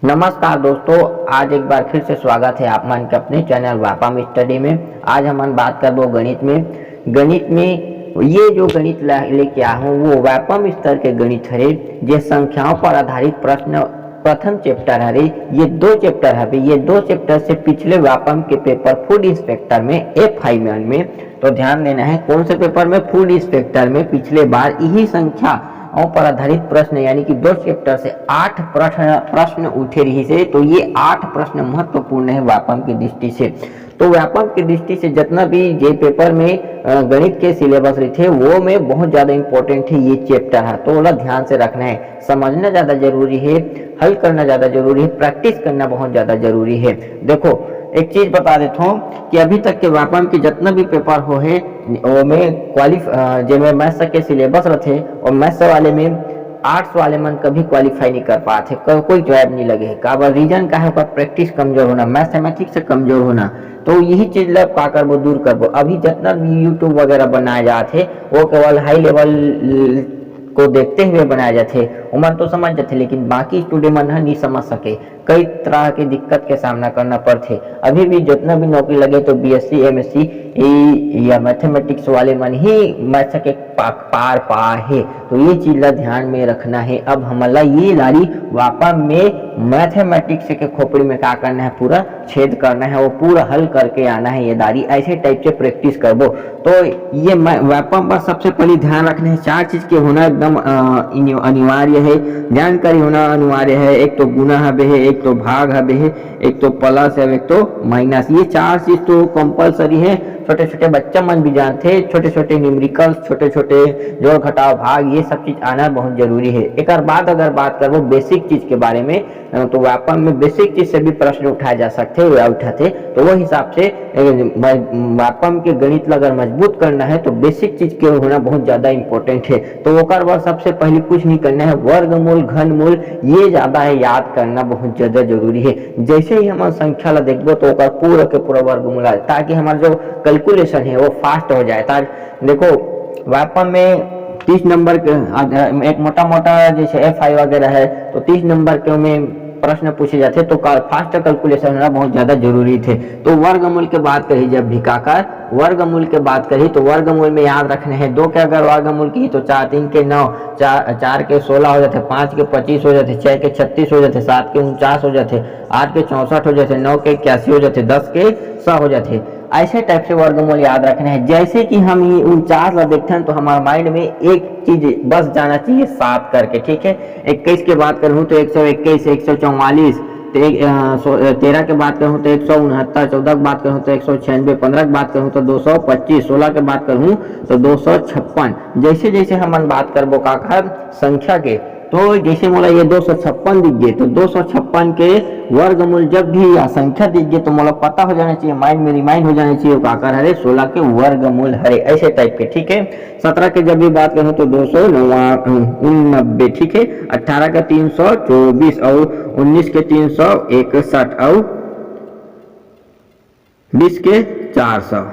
नमस्कार दोस्तों, आज एक बार फिर से स्वागत है आप मन के अपने चैनल व्यापम स्टडी में। आज हम बात करबो गणित में ये जो गणित लेके आया हूँ वो व्यापम स्तर के गणित हरे, जे संख्याओं पर आधारित प्रश्न प्रथम चैप्टर हरे। ये दो चैप्टर है, ये दो चैप्टर से पिछले व्यापम के पेपर फूड इंस्पेक्टर में F5 में तो ध्यान देना है। कौन से पेपर में? फूड इंस्पेक्टर में पिछले बार यही संख्या पर आधारित प्रश्न यानी कि दो चैप्टर से 8 प्रश्न उठे रही से, तो ये 8 प्रश्न महत्वपूर्ण है व्यापम की दृष्टि से। तो व्यापम की दृष्टि से जितना भी जे पेपर में गणित के सिलेबस रहे थे वो में बहुत ज्यादा इंपॉर्टेंट है ये चैप्टर है, तो थोड़ा ध्यान से रखना है। समझना ज्यादा जरूरी है, हल करना ज्यादा जरूरी है, प्रैक्टिस करना बहुत ज्यादा जरूरी है। देखो एक चीज बता देता हूँ कि अभी तक के व्यापम के जितना भी पेपर हो है वो में जो में मैथ्स के सिलेबस रहे और मैथ्स वाले में आर्ट्स वाले मन कभी क्वालिफाई नहीं कर पाते, कोई जवाब नहीं लगे। का रीजन का है? प्रैक्टिस कमजोर होना, मैथमेटिक्स से कमजोर होना। तो यही चीज लब का करबो दूर करबो। अभी जितना भी यूट्यूब वगैरह बनाए जाते वो केवल हाई लेवल को देखते हुए बनाए जाते, उमर तो समझ जाते, लेकिन बाकी स्टूडेंट मन नहीं समझ सके। कई तरह की दिक्कत के सामना करना पड़ते। अभी भी जितना भी नौकरी लगे तो BSc MSc या मैथमेटिक्स वाले मन ही मैथ्स के पार है, तो ये चीज ला ध्यान में रखना है। अब हमारा ये लारी व्यापम में मैथमेटिक्स के खोपड़ी में क्या करना है, पूरा छेद करना है, वो पूरा हल करके आना है। ये दारी ऐसे टाइप से प्रैक्टिस करबो तो ये व्यापम पर सबसे पहले ध्यान रखना है। 4 चीज के होना एकदम अनिवार्य है, जानकारी होना अनिवार्य है। एक तो गुना है, एक तो भाग है, एक तो प्लस है, एक तो माइनस। ये 4 चीज तो कंपलसरी है। छोटे छोटे बच्चा मन भी जानते, छोटे छोटे न्यूमेरिकल्स, छोटे छोटे जोड़ घटाव भाग, ये सब चीज आना बहुत जरूरी है। एक बाद अगर बात करो बेसिक चीज के बारे में तो व्यापम में बेसिक चीज से भी प्रश्न उठाए जा सकते या उठाते, तो वो हिसाब से व्यापम के गणित अगर मजबूत करना है तो बेसिक चीज के होना बहुत ज्यादा इंपॉर्टेंट है। तो वो सबसे पहले कुछ नहीं करना है, वर्गमूल घनमूल ये ज्यादा है याद करना बहुत ज्यादा जरूरी है। जैसे ही हम संख्या ला देखबो तो पूरा के पूरा वर्गमूल आए, ताकि हमारा जो कैलकुलेशन है वो फास्ट हो जाए। देखो व्यापम में 30 नंबर के एक मोटा मोटा जैसे F5 वगैरह है तो 30 नंबर के में प्रश्न पूछे जाते, तो फास्ट कैलकुलेशन होना बहुत ज्यादा जरूरी थे। तो वर्गमूल के बात करी, जब भी काकर वर्गमूल के बात करी तो वर्गमूल में याद रखने हैं 2 के अगर वर्गमूल की तो 4 3 के 9, 4 के 16 हो जाते, 5 के 25 हो जाते, 6 के 36 हो जाते, 7 के 49 हो जाते, 8 के 64 हो जाते, 9 के 81 हो जाते, 10 के 100 हो जाते। ऐसे टाइप से वर्गमूल याद रखने हैं। जैसे कि हम ये 49 ला देखते हैं तो हमारे माइंड में एक चीज बस जाना चाहिए 7 करके, ठीक है। 21 की बात करूँ तो 121, 144, 13 के बात करूँ तो 169, 14 की बात करूँ तो 196, 15 की बात करूँ तो 225, 16 के बात करूँ तो 256। जैसे जैसे हम बात करबो का संख्या के, तो जैसे मोला ये 256 दिख गए तो 256 के वर्गमूल जब भी या संख्या दिख गए तो मोला पता हो जाना चाहिए, माइंड में रिमाइंड हो जाना चाहिए काकर हरे 16 के वर्गमूल हरे, ऐसे टाइप के, ठीक है। 17 के जब भी बात करूँ तो 299, ठीक है। 18 के 324 और 19 के 361 और 20 के 400।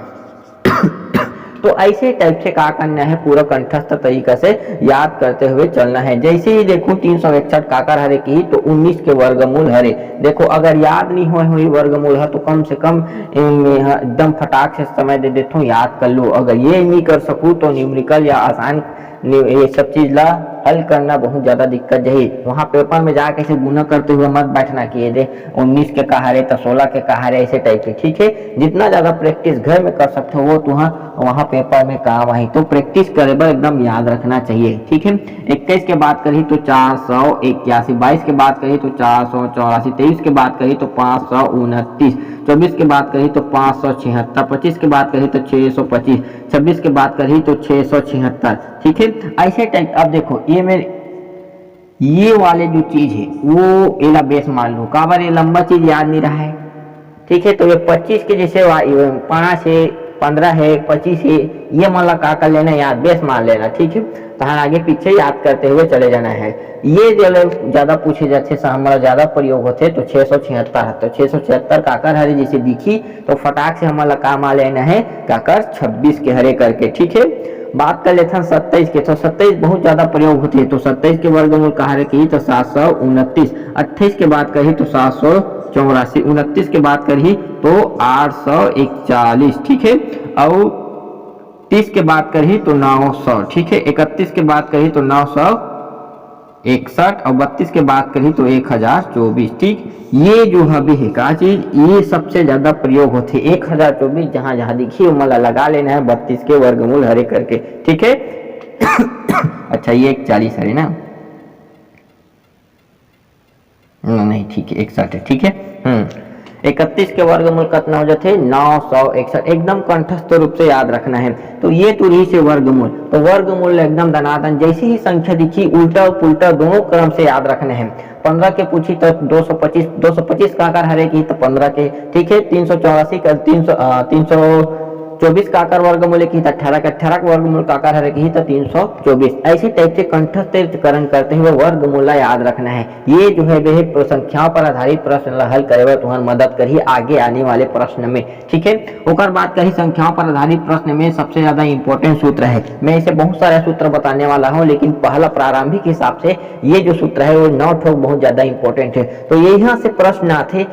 तो ऐसे टाइप से क्या करना है, पूरा कंठस्थ तरीका से याद करते हुए चलना है। जैसे ही देखो 361 काकर हरे की तो 19 के वर्गमूल हरे। देखो अगर याद नहीं हुई वर्गमूल है तो कम से कम एकदम फटाक से समय दे देता हूँ, याद कर लो। अगर ये नहीं कर सकूँ तो न्यूमेरिकल या आसान ये सब चीज ला हल करना बहुत ज्यादा दिक्कत है। वहाँ पेपर में जाके से गुना करते हुए मत बैठना कि ये दे 19 के कहारे तो 16 के कहारे, ऐसे टाइप के, ठीक है। जितना ज्यादा प्रैक्टिस घर में कर सकते हो वो वहाँ पेपर में काम आई, तो प्रैक्टिस करे पर एकदम याद रखना चाहिए, ठीक है। 21 के बात करी तो 481, 22 के बात करी तो 484, 23 के बात करी तो 529, 24 के बात करी तो 576, 25 के बात करी तो 625, 26 के बात करी तो 676, ठीक है। ऐसे टाइप अब देखो ये वाले जो चीज है वो एला बेस मान लो, काबर ये लंबा चीज याद नहीं रहा है, ठीक है। तो ये 25 के जैसे 5 है, 15 है, 25 है, ये मतलब का कर लेना, याद बेस मान लेना, ठीक है। तो हाँ आगे पीछे याद करते हुए चले जाना है। ये जो ज्यादा पूछे जाते हमारा ज्यादा प्रयोग होते तो 676 है, तो 676 काकर हरे जैसे दिखी तो फटाक से हमारा काम आ लेना है काकर 26 के हरे करके, ठीक है। बात कर लेते हैं 27 के, तो 27 बहुत ज्यादा प्रयोग होती है, तो 27 के वर्गमूल कहा की तो 729, 28 के बात कही तो 784, 29 के बात करी तो 841, ठीक है, और 30 के बात करी तो 900, ठीक है, 31 के बात करी तो 961 और 32 के बात करी तो 1024, ठीक। ये जो हबी है का चीज ये सबसे ज्यादा प्रयोग होते 1024, जहां जहां दिखिए मला लगा लेना है 32 के वर्गमूल हरे करके, ठीक है। अच्छा ये 41 है ना, नहीं ठीक है 61 है, ठीक है। 31 के वर्गमूल कितना हो जाते 961, एकदम कंठस्थ रूप से याद रखना है। तो ये तो रही से वर्गमूल, तो वर्गमूल एकदम दनादन जैसी ही संख्या दिखी उल्टा पुल्टा दोनों क्रम से याद रखना है। 15 के पूछी तो 225, 225 का आकार हरे की तो 15 के, ठीक है। 384 का 324 का आकार वर्गमूल की 18 का, 18 का वर्गमूल का आकार हरे की तो 324। ऐसी टाइप से कंठस्थीकरण करते हुए वर्गमूल याद रखना है। ये जो है वह संख्याओं पर आधारित प्रश्न हल करे तुम्हारी मदद करी आगे आने वाले प्रश्न में, ठीक है। ओकर बात करी संख्याओं पर आधारित प्रश्न में सबसे ज्यादा इंपॉर्टेंट सूत्र है, मैं इसे बहुत सारे सूत्र बताने वाला हूँ, लेकिन पहला प्रारंभिक हिसाब से ये जो सूत्र है वो 9 ठोक बहुत ज्यादा इंपॉर्टेंट है। तो यहाँ से प्रश्न आते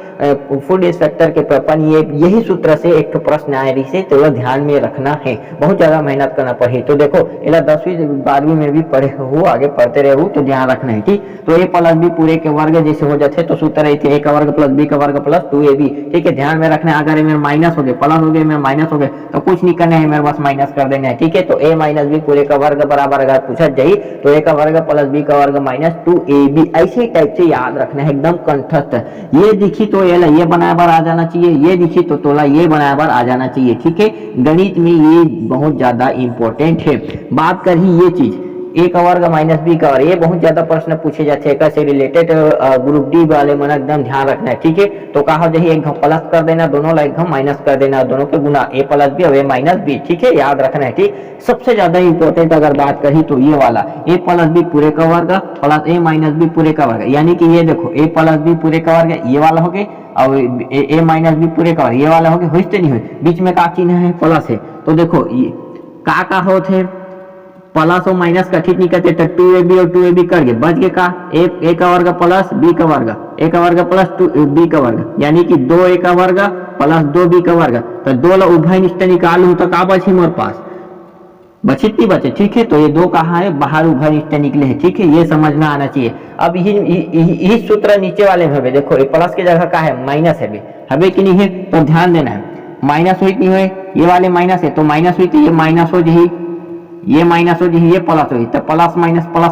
फूड इंस्पेक्टर के पेपर, यही सूत्र से एक प्रश्न आए रही से, तो ध्यान में रखना है, बहुत ज्यादा मेहनत करना पड़े। तो देखो इला 10वीं 12वीं में भी पढ़े हो, आगे पढ़ते रहे हो, तो ध्यान रखना है, ठीक। तो a प्लस बी पूरे के वर्ग जैसे हो जाते तो सूत्र रहते a का वर्ग प्लस b का वर्ग प्लस 2ab, ठीक है। ध्यान में रखना है, अगर मेरे माइनस हो गए प्लस हो गए, मेरे माइनस हो गए तो कुछ नहीं करना है, मेरे पास माइनस कर देना है, ठीक है। तो a माइनस बी पूरे का वर्ग बराबर अगर पूछा जाए तो a का वर्ग प्लस b का वर्ग माइनस 2ab, ऐसे टाइप से याद रखना है एकदम कंठस्थ। ये दिखी तो ये बनाया बार आ जाना चाहिए, ये दिखी तो तोला ये बनाया बार आ जाना चाहिए, ठीक है। गणित में ये बहुत ज्यादा इंपॉर्टेंट है। बात करी ये चीज a का वर्ग माइनस बी का वर्ग, ये बहुत ज्यादा प्रश्न पूछे जाते हैं, कैसे रिलेटेड ग्रुप डी वाले मन एकदम ध्यान रखना है, ठीक है। तो कहा जाए एक घम प्लस कर देना, दोनों ला एक घम माइनस कर देना, दोनों के गुना a प्लस बी और a माइनस बी, ठीक है, याद रखना है, ठीक। सबसे ज्यादा इंपॉर्टेंट अगर बात करी तो ये वाला a प्लस बी पूरे का वर्ग प्लस a माइनस बी पूरे का वर्ग, यानी कि ये देखो a प्लस बी पूरे का वर्ग ये वाला हो गया और a माइनस बी पूरे का वर्ग ये वाला हो गया, होते नहीं हुए, बीच में का चिन्ह है प्लस है। तो देखो ये का होते प्लस और माइनस का ठीक नहीं करते, तो 2ab और 2ab कर गए, बच गए का a का वर्ग प्लस b का वर्ग, a का वर्ग प्लस 2b का वर्ग, यानी कि 2a का वर्ग प्लस 2b का वर्ग। तो 2 ला उभय निष्ठ निकालू तो का बची मोर पास बचित नहीं बचे, ठीक है। तो ये 2 कहा है बाहर उभय निष्ठ निकले है, ठीक है, ये समझना आना चाहिए। अब यही सूत्र नीचे वाले में देखो ये प्लस की जगह का है माइनस है, हमें कि नहीं है, तो ध्यान देना है। माइनस हुई नहीं हुए, ये वाले माइनस है तो माइनस हुई तो ये माइनस हो जाए, ये माइनस हो जाए, ये प्लस हो, तो प्लस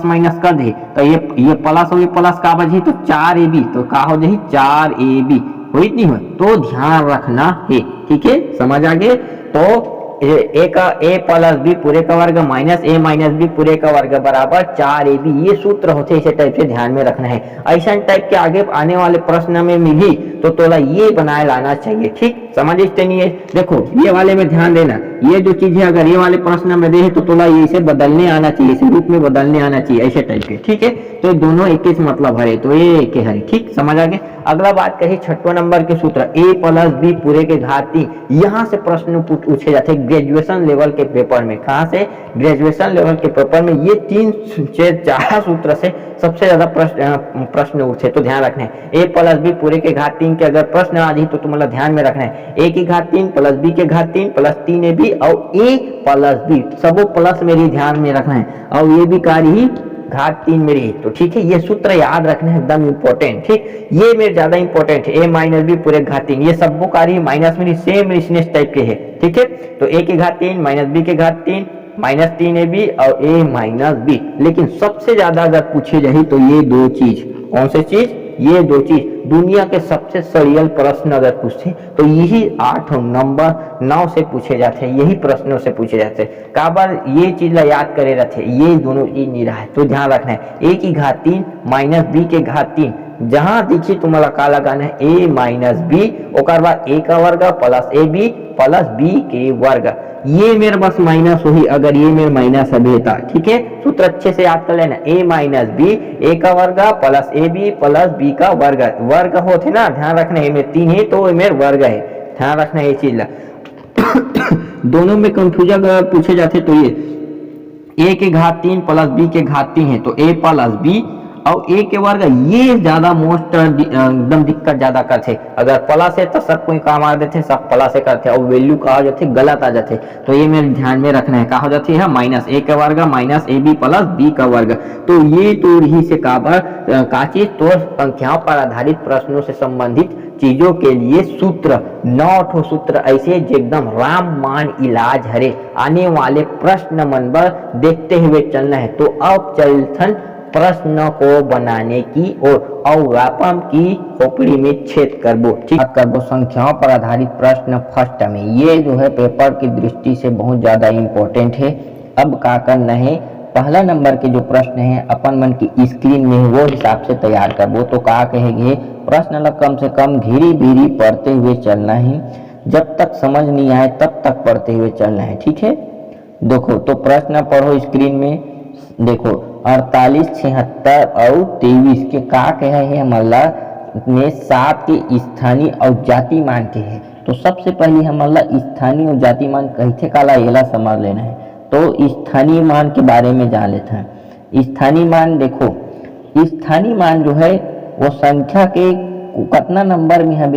माइनस कर दे, तो ये प्लस हो गई, प्लस का बजी तो 4ab, तो का हो जाए 4ab, हुई नहीं हुई, तो ध्यान रखना है, ठीक है, समझ आ गए। तो a का a प्लस बी पूरे का वर्ग माइनस a माइनस बी पूरे का वर्ग बराबर 4ab, ये सूत्र होते इसे टाइप से ध्यान में रखना है। ऐसा टाइप के आगे आने वाले प्रश्न में मिली तो तोला ये बनाए लाना चाहिए, ठीक, समझते नहीं है। देखो ये वाले में ध्यान देना, ये जो चीज है अगर ये वाले प्रश्न में दे तो तोला ये इसे बदलने आना चाहिए, इसे रूप में बदलने आना चाहिए, ऐसे टाइप के, ठीक है। तो दोनों एक ही मतलब हरे, तो ये एक हरे, ठीक, समझ आ गए। अगला बात कही 6वां नंबर के सूत्र a प्लस बी पूरे के घात 3, यहाँ से प्रश्न पूछे जाते हैं ग्रेजुएशन लेवल के पेपर में। कहाँ से? ग्रेजुएशन लेवल के पेपर में ये 3 से 4 सूत्र से सबसे ज्यादा प्रश्न उठे, तो ध्यान रखना है। a प्लस बी पूरे के घात 3 के अगर प्रश्न आ जाए तो तुम्हारा ध्यान में रखना है a की घात 3 प्लस b के घात 3 प्लस 3ab और a प्लस b, सबो प्लस मेरी ध्यान में रखना है, और ये भी कार्य ही घात 3 मेरी, तो ठीक है, ये सूत्र याद रखना है एकदम इंपॉर्टेंट, ठीक। ये मेरे ज्यादा इंपॉर्टेंट है, a माइनस बी पूरे घात 3, ये सबको कार्य माइनस मेरी सेम रिशनेस टाइप के है, ठीक है। तो a की घात 3 माइनस बी के घात 3 माइनस 3ab और a माइनस बी। लेकिन सबसे ज्यादा अगर पूछे जाए तो ये 2 चीज, कौन से चीज? ये 2 चीज दुनिया के सबसे सड़ियल प्रश्न अगर पूछे तो यही 8 नंबर 9 से पूछे जाते हैं, यही प्रश्नों से पूछे जाते हैं। काबर ये चीज ला याद करे रहते, ये दोनों चीज नहीं रहा है, तो ध्यान रखना है। a की घात 3 माइनस बी के घात 3, जहां देखिए तुम्हारा का लगाना है a माइनस बी, ओकर बाद a का वर्ग plus a b plus b के वर्ग, ये मेरे बस माइनस हुई अगर ये मेरे माइनस अभी था, ठीक है। सूत्र अच्छे से याद कर लेना, a माइनस बी, a का वर्ग plus a b plus b का वर्ग, वर्ग होते ना, ध्यान रखना है, मेरे 3 है तो मेरे वर्ग है, ध्यान रखना है ये चीज ला। दोनों में कंफ्यूजन अगर पूछे जाते तो ये ए के घात 3 प्लस बी के घात 3 है तो ए प्लस बी और ए के वर्ग, ये ज्यादा मोस्ट एकदम दिक्कत ज्यादा करते। अगर प्लस है तो सब कोई काम आ देते, सब प्लस से करते और वैल्यू का हो जाते गलत आ जाते। तो ये मेरे ध्यान में रखना है, कहा हो जाती है माइनस ए का वर्ग minus a b plus b का वर्ग। तो ये तो रही से का चीज तो संख्याओं पर आधारित प्रश्नों से संबंधित चीजों के लिए सूत्र 9 सूत्र ऐसे जो एकदम रामबाण इलाज हरे। आने वाले प्रश्न मन पर देखते हुए चलना है। तो अब चलथन प्रश्न को बनाने की और व्यापम की खोपड़ी में छेद करबो, ठीक करबो। संख्याओं पर आधारित प्रश्न फर्स्ट में ये जो है पेपर की दृष्टि से बहुत ज्यादा इम्पोर्टेंट है। अब क्या करना है, पहला नंबर के जो प्रश्न है अपन मन की स्क्रीन में वो हिसाब से तैयार करबो। तो क्या कहेंगे, प्रश्न कम से कम धीरे धीरे पढ़ते हुए चलना है, जब तक समझ नहीं आए तब तक पढ़ते हुए चलना है, ठीक है। देखो तो प्रश्न पढ़ो स्क्रीन में, देखो 48, 76 और 23 के का कहे है हमारा में 7 के स्थानीय और जाति मान के है। तो सबसे पहले हमारा स्थानीय और जाति मान कैसे काला येला समझ लेना है। तो स्थानीय मान के बारे में जान लेते हैं। स्थानीय मान देखो, स्थानीय मान जो है वो संख्या के कितना नंबर में है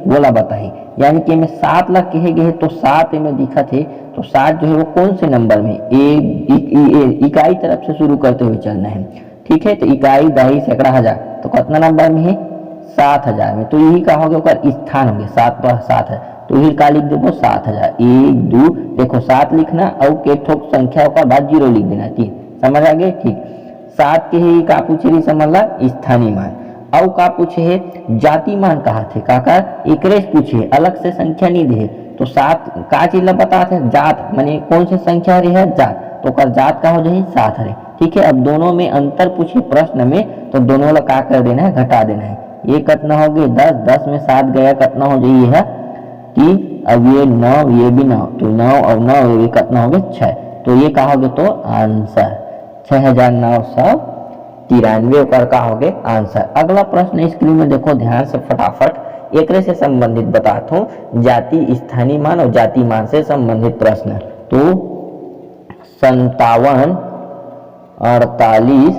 बोला बताए, यानी कि में 7 लाख कहे गए तो 7 में दिखत है तो 7 जो है वो कौन से नंबर में, इकाई तरफ से शुरू करते हुए चलना है, ठीक है। तो इकाई दही सैकड़ा हजार तो कितना नंबर में है 7000 में। तो यही कहा होगा स्थान होंगे 7 पर 7 है तो यही का लिख देबो 7000। 1 2 देखो 7 लिखना और के ठोक संख्या का बाद 0 लिख देना, 3 समझ आ गए, ठीक। 7 के ही का पूछे रही समझ ला स्थानीय मान। और का पूछे है जाति मान कहा थे काका एकरे पूछे, अलग से संख्या नहीं दे। तो 7 का चीज ला बता थे जात माने कौन से संख्या रही है जात, तो कर जात का हो जाए 7 है, ठीक है। अब दोनों में अंतर पूछे प्रश्न में तो दोनों ला का कर देना है घटा देना है। ये कितना हो गया 10, 10 में 7 गया कितना हो जाए है 3, अब ये 9 ये भी 9 तो 9 और 9 ये कितना हो गया 6। तो ये कहा हो गया तो आंसर 6993 ऊपर का हो गया आंसर। अगला प्रश्न स्क्रीन में देखो ध्यान से फटाफट, एक से संबंधित बताता हूँ, जाति स्थानीय मान और जाति मान से संबंधित प्रश्न। तो 57, 48,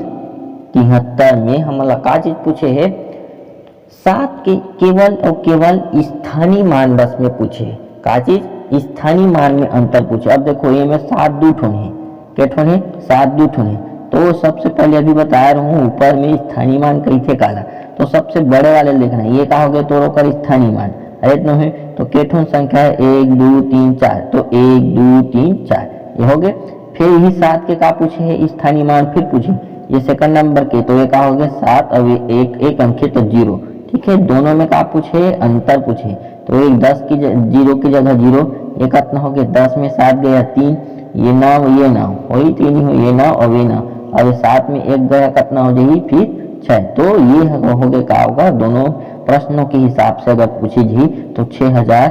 73 में हमारा का चीज पूछे है 7 के केवल और केवल स्थानीय मान बस में पूछे, का चीज स्थानीय मान में अंतर पूछे। अब देखो ये में 7 2 ठोन है, क्या ठोन है 7 2 ठोन है। तो सबसे पहले अभी बता रहा हूँ ऊपर में स्थानीय मान कैसे काला, तो सबसे बड़े वाले लिखना है, ये का हो गया तो रोकर स्थानीय मान अरे तो है तो केठोन संख्या है 1 2 3 4 तो 1 2 3 4 ये हो गए। फिर यही 7 के का पूछे है स्थानीय मान, फिर पूछे ये सेकंड नंबर के तो ये का हो गया 7 और एक अंक तो 0, ठीक है। दोनों में का पूछे अंतर पूछे तो एक 10 की 0 की जगह 0, ये कितना हो गया 10 में 7 गया 3, ये 9 ये 9 वही 3 हो ये 9 और ये 9 और 7 में 1 गया कितना हो जाएगी फिर 6। तो ये हो गया क्या होगा दोनों प्रश्नों के हिसाब से अगर पूछी जी तो 6000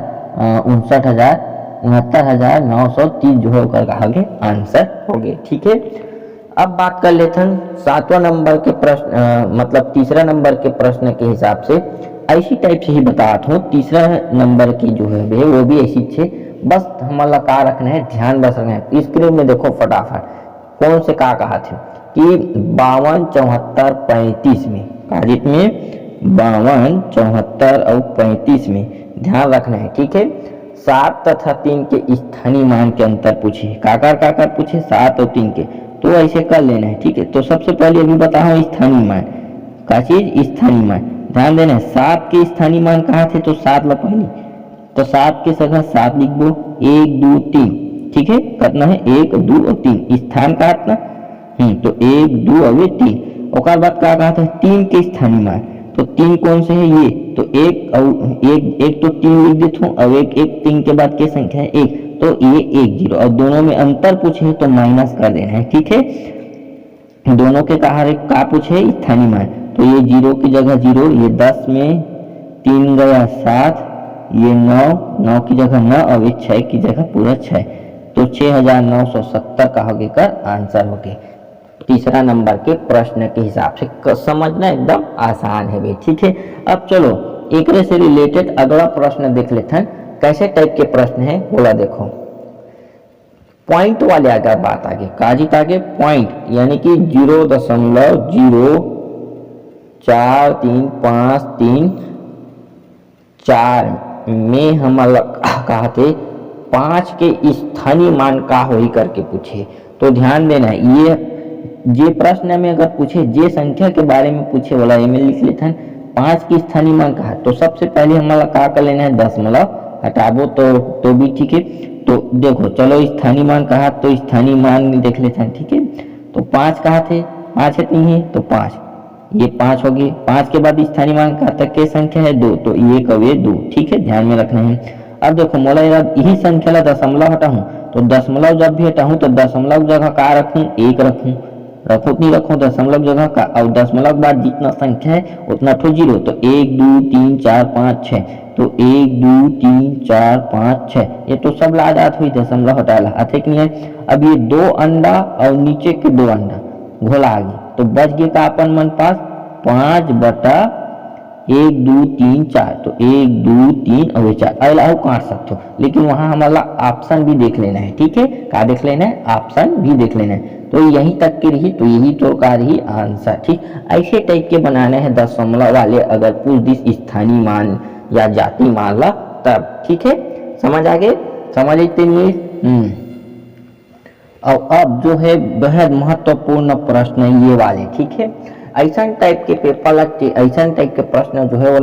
59,000 69,930 जो है आगे आंसर हो गए, ठीक है। अब बात कर लेते हैं 7वां नंबर के प्रश्न मतलब तीसरा नंबर के प्रश्न के हिसाब से ऐसी टाइप से ही बताता हूँ। तीसरा नंबर की जो है वो भी ऐसी है, बस हमारा का रखना है ध्यान बस रखना है। स्क्रीन में देखो फटाफट कौन से का कहा थे कि 52 74 35 में काजित में 52 74 और 35 में ध्यान रखना है, ठीक है। 7 तथा 3 के स्थानीय मान के अंतर पूछे, काकर पूछे 7 और 3 के, तो ऐसे कर लेना है, ठीक है। तो सबसे पहले अभी बताओ स्थानीय मान का चीज स्थानीय मान ध्यान देना है। 7 के स्थानीय मान कहा थे तो 7 ला पहले तो 7 के जगह 7 लिख दो 1 2 3, ठीक है। कितना है 1 2 और 3 स्थान का कितना तो 1 2 और 3 और बाद का कहा था 3 के स्थानीय मान, तो 3 कौन से है ये तो 1 और 1 तो 3 लिख देता हूँ और 1 3 के बाद की संख्या है 1 तो ये 1 0 और दोनों में अंतर पूछे तो माइनस कर देना है, ठीक है। दोनों के का पूछे स्थानीय मान तो ये 0 की जगह 0, ये 10 में 3 गया 7, ये 9 की जगह 9 और ये 6 की जगह पूरा 6 तो 6970 का होगे का आंसर हो गया तीसरा नंबर के प्रश्न के हिसाब से। समझना एकदम आसान है भाई, ठीक है। अब चलो एक से रिलेटेड अगला प्रश्न देख लेते हैं कैसे टाइप के प्रश्न है बोला। देखो पॉइंट वाले अगर बात आगे काजित आगे पॉइंट यानी कि 0.435334 में हम कहा थे 5 के स्थानीय मान का होई करके पूछे। तो ध्यान देना है ये प्रश्न में अगर पूछे जे संख्या के बारे में पूछे वाला ये में लिख लेते हैं 5 की स्थानीय मान कहा। तो सबसे पहले हमारा क्या कर लेना है दशमलव हटाबो तो भी ठीक है। तो देखो चलो स्थानीय मान कहा तो स्थानीय मान देख लेते हैं ठीक है। तो 5 कहा थे 5 है नहीं है तो 5 ये 5 हो गए। 5 के बाद स्थानीय मान कहा तक के संख्या है 2 तो ये कवे 2 ठीक है ध्यान में रखना है। अब देखो मोला यही संख्या ला दशमलव हटाऊं तो दशमलव जब भी हटाऊं तो दशमलव जगह का रखूं 1 रखूं नहीं रखूं दशमलव जगह का और दशमलव के बाद जितना संख्या है उतना ठो जीरो। तो 1 2 3 4 5 6 तो 1 2 3 4 5 6 ये तो सब लादात हुई दशमलव हटाला अथे कि नहीं है। अब ये 2 अंडा और नीचे के 2 अंडा घोला आ गई तो बच गए का अपन मन पास 5 बटा 1 2 3 4 तो 1 2 3 और 4 अगला काट सकते हो लेकिन वहां हमारा ऑप्शन भी देख लेना है ठीक है। क्या देख लेना है ऑप्शन भी देख लेना है। तो यही तक की रही तो यही तो का रही आंसर ठीक। ऐसे टाइप के बनाने हैं दशमलव वाले अगर पूछ दी स्थानीय मान या जाति मान ला तब ठीक है। समझ आ गए समझ आते नहीं। और अब जो है बेहद महत्वपूर्ण प्रश्न है ये वाले ठीक है। ऐसा टाइप के पेपर लगते ऐसा टाइप के प्रश्न जो है वो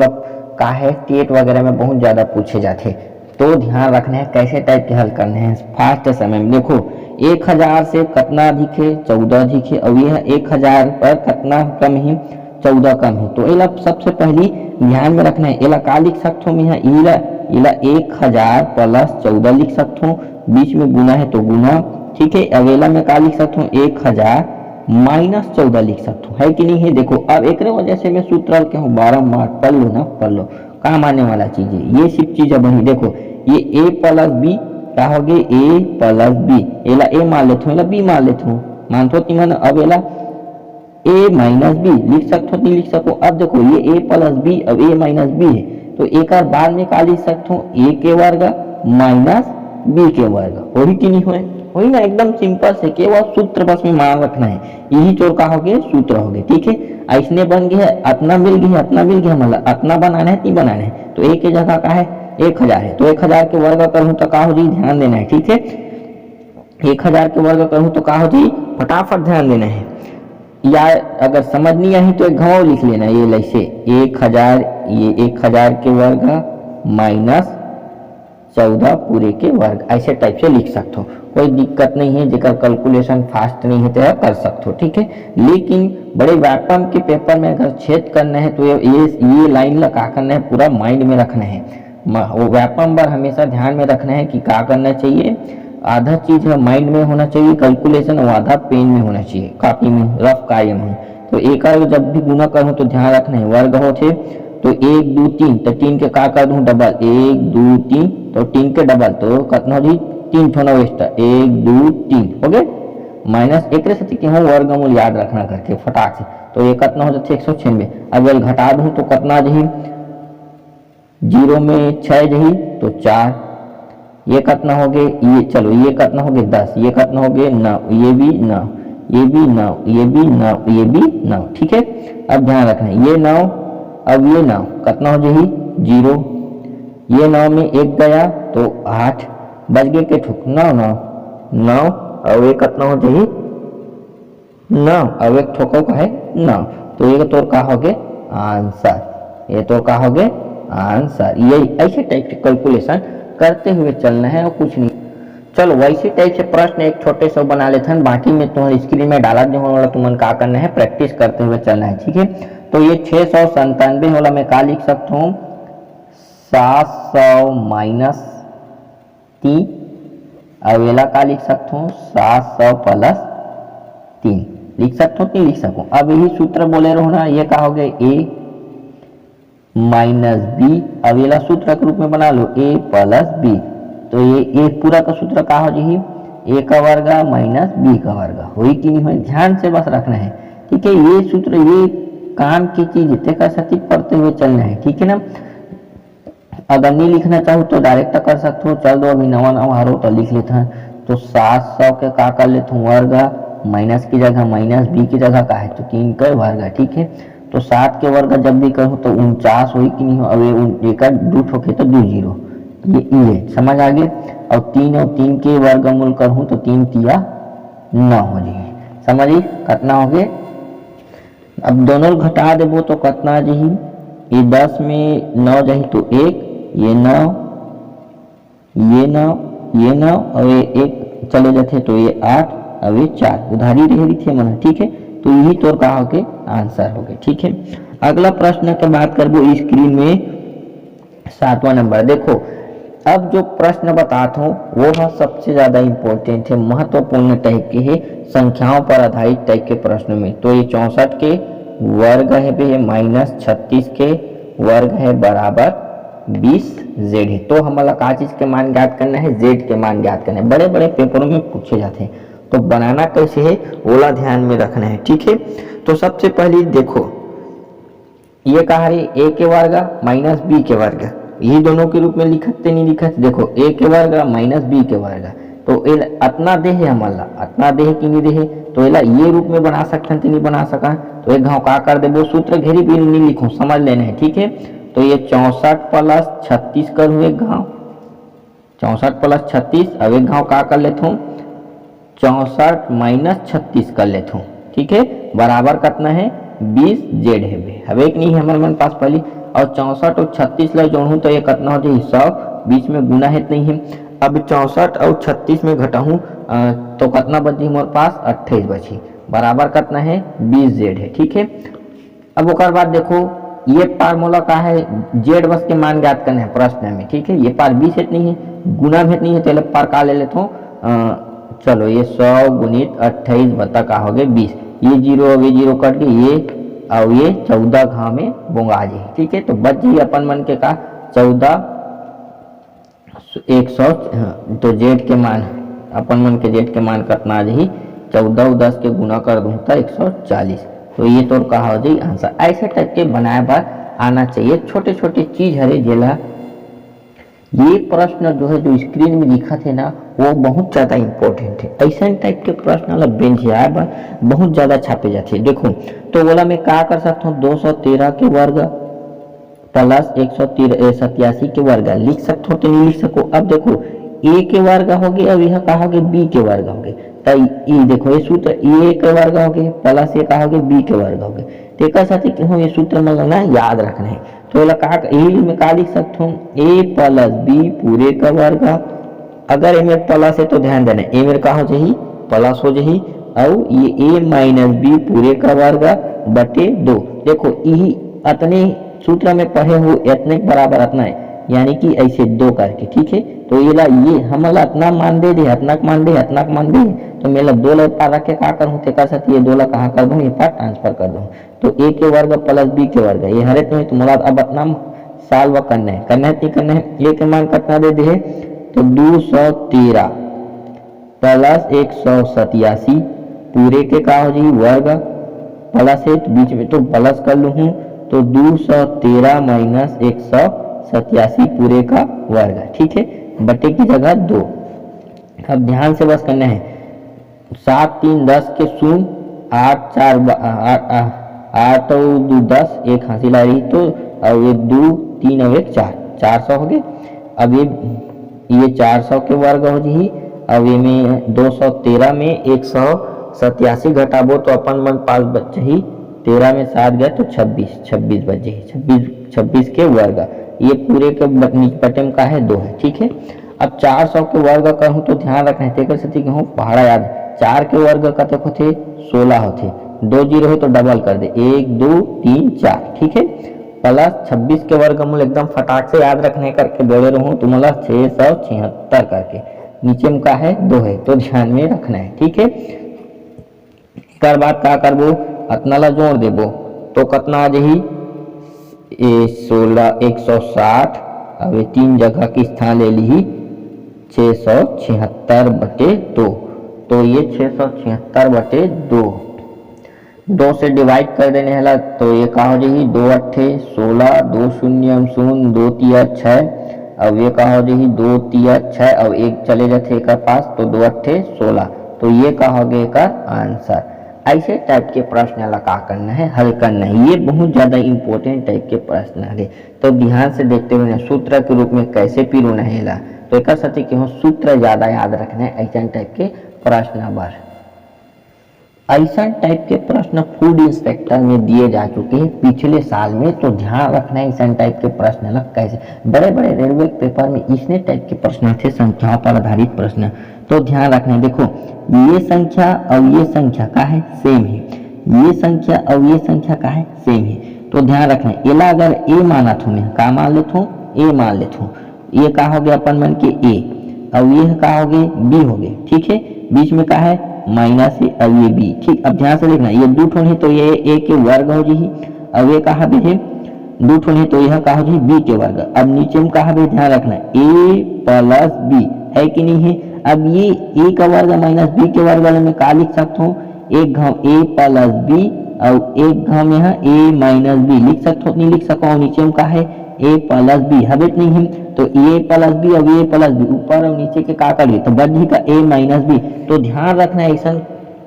का है टेट वगैरह में बहुत ज्यादा पूछे जाते। तो ध्यान रखना है कैसे टाइप के हल करने हैं फास्ट समय में। देखो 1000 से कितना अधिक है 14 अधिक है और यह 1000 पर कितना कम है 14 कम है। तो इला सबसे पहली ध्यान में रखना है इला का लिख सकते हो मैं इला 1000 प्लस 14 लिख सकते हो बीच में गुना है तो गुना ठीक है। अगेला में का लिख सकता हूँ 1000 माइनस 14 लिख सकता हूँ है कि नहीं है। देखो अब एक वजह से मैं सूत्र के हूँ बारम्बार पढ़ लो ना पढ़ लो काम आने वाला चीज है ये सिर्फ चीज बनी। देखो ये a प्लस बी क्या हो गए a प्लस बी एला a मान लेते हूँ बी मान लेते हूँ मानते हो तीन अब एला a माइनस बी लिख सकते हो नहीं लिख सको। अब देखो ये a प्लस बी अब a माइनस बी है तो एक और बाद में क्या लिख सकते हो a के वर्ग माइनस b के वर्ग हो कि नहीं हो वही ना एकदम सिंपल से केवल सूत्र बस में मान रखना है यही चोर का हो गए सूत्र हो गए ठीक है। ऐसने बन गया है अपना मिल गया मतलब अपना बनाना है नहीं बनाना है। तो एक की जगह का है 1000 है तो 1000 के वर्ग करूँ तो का हो जी ध्यान देना है ठीक है। 1000 के वर्ग करूँ तो का हो जी फटाफट ध्यान देना है। या अगर समझ नहीं आई तो एक घाव लिख लेना ये ऐसे 1000 ये 1000 के वर्ग माइनस 14 पूरे के वर्ग ऐसे टाइप से लिख सकते हो कोई दिक्कत नहीं है। जेकर कैलकुलेशन फास्ट नहीं है तो कर सकते हो ठीक है। लेकिन बड़े व्यापम के पेपर में अगर छेद करना है तो ये लाइन लगा करना है पूरा माइंड में रखना है। वो व्यापम पर हमेशा ध्यान में रखना है कि क्या करना चाहिए आधा चीज है माइंड में होना चाहिए कैलकुलेशन और आधा पेन में होना चाहिए कॉपी में रफ कायम है। तो एक जब भी गुना करूँ तो ध्यान रखना है वर्ग हो थे तो 1 2 3 तो 3 के का कर दूं डबल 1 2 3 तो 3 के डबल तो कितना हो 3 थोड़ा एक्स्ट्रा 1 2 3 हो गए माइनस एक से कि वर्गमूल याद रखना करके फटाक से। तो ये कितना हो जाते 196। अब ये घटा दूं तो कितना जही 0 में 6 जही तो 4 ये कितना हो गए ये चलो ये कितना हो गए 10 ये कितना हो गए 9 ये भी 9 ये भी 9 ये भी 9 ये भी 9 ठीक है। अब ध्यान रखना ये 9 अब ये 9 कितना हो जाए 0 ये 9 में 1 गया तो 8 बच गए के ठुक 9 9 9 और एक कितना हो जाए 9 अब एक ठोको का है 9 तो ये तो का हो गए आंसर ये तो का हो गए आंसर। यही ऐसे टाइप से कैलकुलेशन करते हुए चलना है और कुछ नहीं। चलो वैसे टाइप से प्रश्न एक छोटे से बना लेते हैं बाकी में तुम्हारी स्क्रीन में डाला जो वाला तुमन का करना है प्रैक्टिस करते हुए चलना है ठीक है। तो ये 697 वाला मैं का लिख सकता हूँ 700 माइनस 3 अवेला का लिख सकता हूँ 700 प्लस 3 लिख सकता हूँ नहीं लिख सकूँ। अब यही सूत्र बोले रहो ना ये का हो गया a माइनस बी अवेला सूत्र के रूप में बना लो a प्लस बी। तो ये एक पूरा का सूत्र का हो जी a का वर्ग माइनस b का वर्ग हुई कि नहीं हुई ध्यान से बस रखना है ठीक है। ये सूत्र ये काम की चीज इतने सटीक पढ़ते हुए चलना है ठीक है ना। अगर नहीं लिखना चाहो तो डायरेक्ट कर सकते हो चल दो अभी नवा नवा हारो तो लिख लेता है तो 700 के का कर लेते हूँ वर्ग, माइनस की जगह माइनस बी की जगह का है तो 3 का वर्ग, ठीक है। तो 7 के वर्ग जब भी करूँ तो 49 हो कि नहीं हो, अब एक रूट होके तो 2 जीरो, ये समझ आ गया। और 3 के वर्गमूल करूँ तो 3 तिया 9 हो जाए, समझिए कितना हो गया। अब दोनों घटा देबो तो कितना जही, ये 10 में 9 जही तो 1, ये 9, ये 9, ये 9 और ये 1 चले जाते तो ये 8 और ये 4 उधारी रही थे मन, ठीक है। तो यही तोर का हो गए आंसर हो गए, ठीक है। अगला प्रश्न के बात करबो स्क्रीन में 7वां नंबर देखो। अब जो प्रश्न बताता हूँ वो है सबसे ज्यादा इंपॉर्टेंट है, महत्वपूर्ण टाइप के है, संख्याओं पर आधारित टाइप के प्रश्न में। तो ये 64 के वर्ग है माइनस 36 के वर्ग है बराबर 20 जेड है। तो हमारा का चीज के मान ज्ञात करना है, जेड के मान ज्ञात करना है, बड़े बड़े पेपरों में पूछे जाते हैं। तो बनाना कैसे है ओला ध्यान में रखना है, ठीक है। तो सबसे पहले देखो ये कहा रही ए के वर्ग माइनस बी के वर्ग, यही दोनों के रूप में लिखते नहीं लिखते, देखो ए के वर्ग माइनस बी के वर्ग, तो अतना दे है हमारा, अतना दे है कि नहीं दे है, तो एला ये रूप में बना सकते नहीं बना सका, तो एक घाव का कर दे वो सूत्र घेरी भी नहीं लिखो, समझ लेना है, ठीक है। तो ये 64 प्लस 36 करूँ एक घाव, 64 प्लस 36, अब एक घाव का कर लेता हूँ 64 माइनस 36 कर लेता हूँ, ठीक है, बराबर कितना है 20 जेड है, अब एक नहीं है हमारे मन पास पहले। और 64 और 36 ला जोड़ू तो ये कितना हो जाए 100, बीच में गुना है नहीं है। अब 64 और 36 में घटाऊँ तो कितना बची हमारे पास 28 बची, बराबर कितना है 20 जेड है, ठीक है। अब उसके बाद देखो ये फार्मूला का है, जेड बस के मान ज्ञात करने हैं प्रश्न में, ठीक है। ये पार 20 है नहीं है, गुना भी नहीं है, तो पार का ले लेता हूँ, चलो ये 100 गुणित 28 बता का हो गए 20, ये जीरो अब ये जीरो कट के ये और ये 14 घाव में बोंगा जाए, ठीक है। तो बच जाइए अपन मन के का 14 100, तो जेड के मान अपन मन के जेड के मान कितना आ जाए 14 और 10 के गुना कर दूँ तो 140, तो ये तो कहा हो जाए आंसर। ऐसे टाइप के बनाए बार आना चाहिए, छोटे छोटे चीज हरे जेला ये प्रश्न जो है जो स्क्रीन में लिखा थे ना वो बहुत ज्यादा इंपॉर्टेंट है, ऐसा टाइप के प्रश्न वाला बेंच आए बार बहुत ज्यादा छापे जाते हैं। देखो तो बोला मैं क्या कर सकता हूँ 213 के वर्ग प्लस 187 के वर्ग लिख सकते हो तो नहीं लिख सको। अब देखो ए के वर्ग हो गए, अब यह कहा गया बी के वर्ग हो गए, तो ये देखो ये सूत्र ए के वर्ग हो गए प्लस ये कहा गया बी के वर्ग हो गए, तो एक साथ ये सूत्र मतलब ना याद रखना है। तो यही में क्या लिख सकता हूँ ए प्लस बी पूरे का वर्ग, अगर ए में प्लस है तो ध्यान देना ए में कहा हो जाही प्लस हो जाही, और ये ए माइनस बी पूरे का वर्ग बटे 2, देखो यही अतने सूत्र में पढ़े हो इतने बराबर अतना है, यानी कि ऐसे 2 करके, ठीक है। तो ये हमारा इतना मान दे दे, इतना मान दे, इतना मान दे, तो मेरा 2 ला पार रख के क्या करूँ तेका साथ ये 2 ला कहाँ कर दूँ, ये पार ट्रांसफर कर दूँ, तो ए के वर्ग प्लस बी के वर्ग ये हरे तो तुम्हारा अब इतना सॉल्व करना है नहीं करना है। ए के मान कितना दे दे तो 213 प्लस 187 पूरे के का हो जाए वर्ग प्लस है, तो बीच में तो प्लस कर लूँ तो 213 माइनस 187 पूरे का वर्ग, ठीक है, बटे की जगह 2। अब ध्यान से बस करना है 7 3 10 के शून्य 8 4 8 और 2 10 एक हासिल आ रही, तो अब ये 2 3 और 1 4 400 हो गए। अब ये 400 के वर्ग हो जी, अब ये में 213 में 187 घटाबो तो अपन मन पास बच ही 13 में 7 गए तो 26 बच जाए, 26 के वर्ग, ये पूरे के बटे में का है 2 है, ठीक है। अब 400 के वर्ग कहूँ तो ध्यान रखना है कहूँ पहाड़ा याद 4 के वर्ग कतक होते 16 होते, 2 जीरो है तो डबल कर दे 1 2 3 4, ठीक है, प्लस 26 के वर्गमूल एकदम फटाक से याद रखने करके बोले रहूँ तो मतलब 676 करके नीचे में का है 2 है, तो ध्यान में रखना है, ठीक है। एक बात क्या करबो अतना ला जोड़ देबो तो कितना आ जाही 16 160, अब 3 जगह की स्थान ले ली 676 बटे 2, तो ये 676 बटे 2 से डिवाइड कर देने है तो ये कहा हो जाएगी 2 8 16 2 0 0 2 3 6 अब ये का हो जाही 2 3 6 और एक चले जाते एक पास तो 2 8 16, तो ये का हो गया एक आंसर। ऐसे टाइप के प्रश्न ला का करना है, हल करना है। ये बहुत ज्यादा इंपॉर्टेंट टाइप के प्रश्न है, तो ध्यान से देखते हुए सूत्र के रूप में कैसे पिरोना है, तो एक साथ कि सूत्र ज्यादा याद रखना है। ऐसा टाइप के प्रश्न बार ऐसा टाइप के प्रश्न फूड इंस्पेक्टर में दिए जा चुके हैं पिछले साल में, तो ध्यान रखना है ऐसा टाइप के प्रश्न ना कैसे बड़े बड़े रेलवे पेपर में इसने टाइप के प्रश्न थे, संख्याओं पर आधारित प्रश्न। तो ध्यान रखना है, देखो ये संख्या और ये संख्या का है सेम है, ये संख्या और ये संख्या का है सेम है। तो ध्यान रखना है एला अगर ए माना थो मैं का मान लेता हूँ, ए मान लेता हूँ, ये का हो गया अपन मन के ए और ये का हो गए बी हो गए, ठीक है। बीच में का है माइनस है और ये बी, ठीक। अब ध्यान से देखना ये दो ठोन है तो ये ए के वर्ग हो जी, अब ये कहा भी है दो ठोन है तो यह कहा जी बी के वर्ग। अब नीचे में कहा भी ध्यान रखना ए प्लस बी है कि नहीं है। अब ये ए का वर्ग माइनस बी के वर्ग वाले में का लिख सकता हूँ, एक घाव ए प्लस बी और एक घाव यहाँ ए माइनस बी लिख सकता हूँ, नहीं लिख सको। नीचे में का है ए प्लस बी हबे नहीं है, तो ए प्लस बी और ए प्लस बी ऊपर और नीचे के का करिए तो बच जी का ए माइनस बी। तो ध्यान रखना ऐसा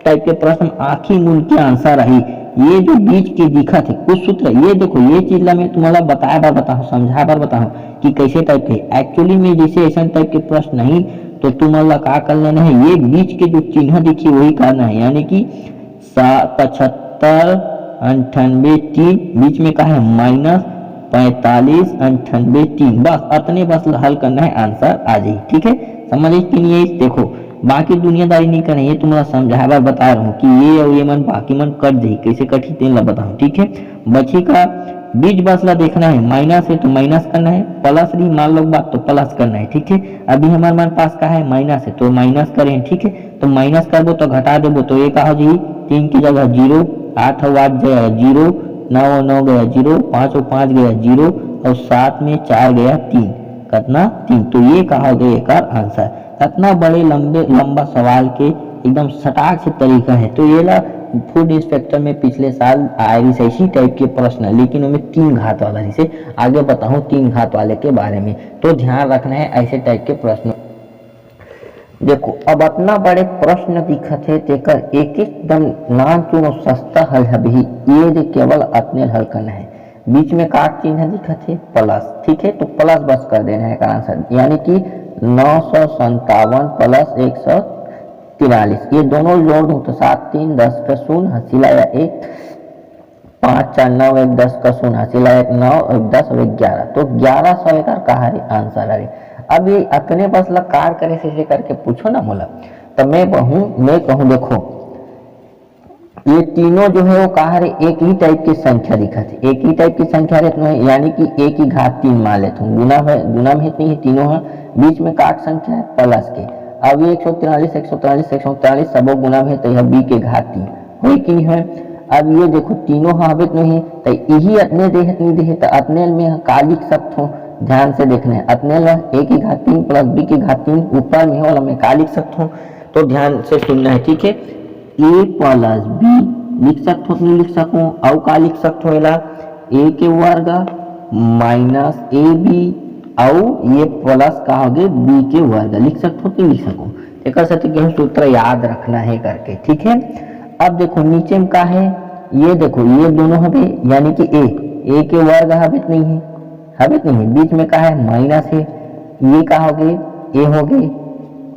टाइप के प्रश्न आखिर मूल के आंसर रही। ये जो बीच के दिखा थे कुछ सूत्र, ये देखो ये चीज ला मैं तुम्हारा बताया बार बताऊँ समझा बार बताऊँ कि कैसे टाइप के एक्चुअली में जैसे ऐसा टाइप के प्रश्न नहीं, तो तुम्हारा का कर लेना है, ये बीच के जो चिन्ह दिखी वही करना है, यानी कि 75 98 3 बीच में का है माइनस 45 98 3, बस अतने बस हल करना है आंसर आ जाए, ठीक है। समझ कि नहीं है। देखो बाकी दुनियादारी नहीं करना, ये तुम्हारा समझा बार बता रहा हूँ कि ये और ये मन बाकी मन कट जाए, कैसे कटी तेन ला बताऊँ, ठीक है। बची का बीच बस ला देखना है, माइनस है तो माइनस करना है, प्लस रही मान लो बात तो प्लस करना है, ठीक है। अभी हमारे मन पास का है माइनस है तो माइनस करें, ठीक है। तो माइनस करबो तो घटा देबो तो ये का हो जाए 3 की जगह 0, 8 और 8 गया 0, 9 और 9 गया 0, 5 और 5 गया 0 और 7 में 4 गया 3, कितना 3। तो ये कहा गया एक आंसर। इतना बड़े लंबा सवाल के एकदम सटाक से तरीका है, तो ये ला फूड इंस्पेक्टर में पिछले साल आए ऐसी टाइप के प्रश्न, लेकिन उनमें 3 घात वाला, जिसे आगे बताऊं 3 घात वाले के बारे में। तो ध्यान रखना है ऐसे टाइप के प्रश्न। देखो अब इतना बड़े प्रश्न दिखत है तेकर एक एकदम नाम चुनो सस्ता हल है भी, ये जो केवल अपने हल करना है। बीच में काट चिन्ह दिखत है प्लस, ठीक है, तो प्लस बस कर देना है का आंसर, यानी कि 957 प्लस 143, ये दोनों जोड़ दो तो 7 3 10 का शून्य हसीला या 1, 5 4 9 1 10 का शून्य हसीला 1 9 1 10 और 11, तो 1100 एक कहा रे आंसर है। अब ये अपने बस ला कार करे से करके पूछो ना बोला, तो मैं कहूँ देखो ये तीनों जो है वो कहा रे एक ही टाइप की संख्या दिखा थे, एक ही टाइप की संख्या रहती है, यानी कि एक ही घात 3 मान लेता हूँ, गुना में इतनी है तीनों है, बीच में काट संख्या है प्लस के। अब ये 143 सबो गुना में तो यह बी के घात 3 हो कि नहीं है। अब ये देखो तीनों हबे नहीं तो यही अपने देहत नहीं देहे तो अपने में का लिख सकता हूँ, ध्यान से देखना है। अपने ए की घात 3 प्लस बी की घात 3 ऊपर में वाला मैं का लिख सकता हूँ, तो ध्यान से सुनना है, ठीक है। ए प्लस बी लिख सकते हो, नहीं लिख सकूँ और का लिख सकते हो ए के वर्ग माइनस ए बी और ये प्लस का हो गए बी के वर्ग लिख सकते हो, नहीं लिख सकूँ। एक सकते सूत्र याद रखना है करके, ठीक है। अब देखो नीचे में का है, ये देखो ये दोनों हबे यानी कि ए के वर्ग हबित नहीं है, बीच में का है माइनस है, ये का हो गए ए हो गए,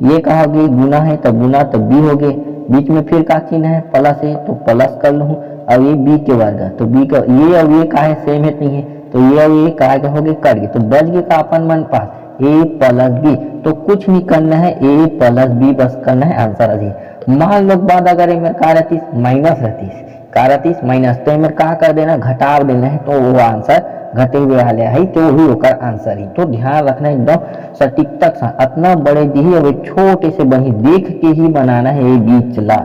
ये का हो गए गुना है तो गुना तो बी हो गए, बीच में फिर का चिन्ह है प्लस है तो प्लस कर लूँ, अब ये बी के वर्ग तो बी का ये और ये का है सेम है नहीं है, तो ये और ये का हो गए कर गए, तो बच गए का अपन मन पास ए प्लस बी। तो कुछ नहीं करना है, ए प्लस बी बस करना है, आंसर अजी। मान लो बाद अगर मेरे का रहतीस माइनस रहतीस माइनस तो मेरे का कर देना घटा देना है, तो वो आंसर घटे हुए वाले है तो वही होकर आंसर ही। तो ध्यान रखना एकदम सटीकता से, इतना बड़े दी और छोटे से बनी देख के ही बनाना है ये बीच ला,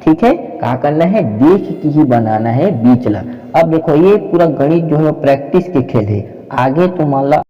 ठीक है। क्या करना है, देख के ही बनाना है बीच ला। अब देखो ये पूरा गणित जो है प्रैक्टिस के खेल है, आगे तुम्हारा